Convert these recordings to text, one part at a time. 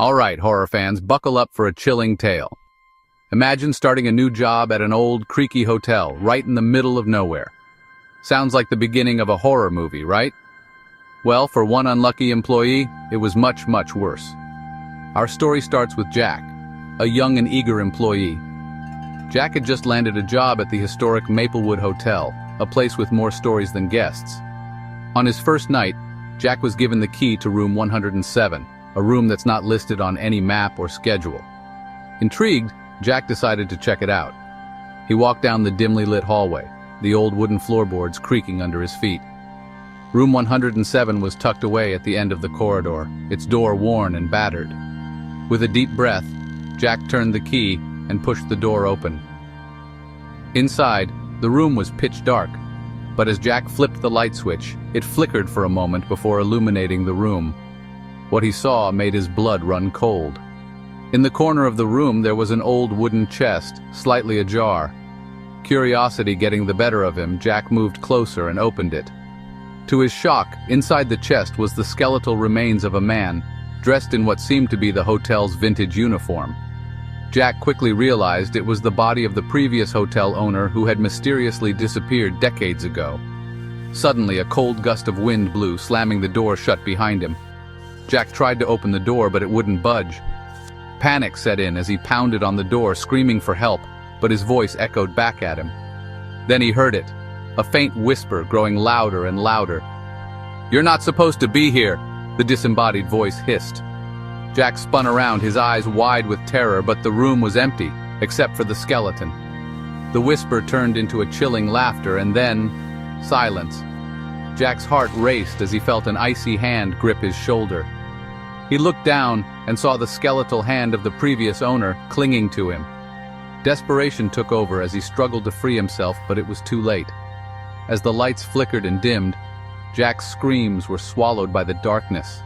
Alright, horror fans, buckle up for a chilling tale. Imagine starting a new job at an old, creaky hotel right in the middle of nowhere. Sounds like the beginning of a horror movie, right? Well, for one unlucky employee, it was much, much worse. Our story starts with Jack, a young and eager employee. Jack had just landed a job at the historic Maplewood Hotel, a place with more stories than guests. On his first night, Jack was given the key to room 107, a room that's not listed on any map or schedule. Intrigued, Jack decided to check it out. He walked down the dimly lit hallway, the old wooden floorboards creaking under his feet. Room 107 was tucked away at the end of the corridor, its door worn and battered. With a deep breath, Jack turned the key and pushed the door open. Inside, the room was pitch dark, but as Jack flipped the light switch, it flickered for a moment before illuminating the room. What he saw made his blood run cold. In the corner of the room there was an old wooden chest, slightly ajar. Curiosity getting the better of him, Jack moved closer and opened it. To his shock, inside the chest was the skeletal remains of a man, dressed in what seemed to be the hotel's vintage uniform. Jack quickly realized it was the body of the previous hotel owner who had mysteriously disappeared decades ago. Suddenly, a cold gust of wind blew, slamming the door shut behind him. Jack tried to open the door, but it wouldn't budge. Panic set in as he pounded on the door, screaming for help, but his voice echoed back at him. Then he heard it, a faint whisper growing louder and louder. "You're not supposed to be here," the disembodied voice hissed. Jack spun around, his eyes wide with terror, but the room was empty, except for the skeleton. The whisper turned into a chilling laughter, and then silence. Jack's heart raced as he felt an icy hand grip his shoulder. He looked down and saw the skeletal hand of the previous owner clinging to him. Desperation took over as he struggled to free himself, but it was too late. As the lights flickered and dimmed, Jack's screams were swallowed by the darkness.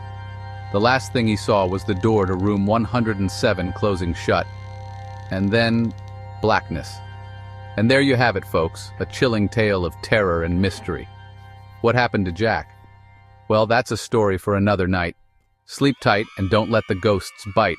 The last thing he saw was the door to room 107 closing shut. And then, blackness. And there you have it, folks, a chilling tale of terror and mystery. What happened to Jack? Well, that's a story for another night. Sleep tight and don't let the ghosts bite.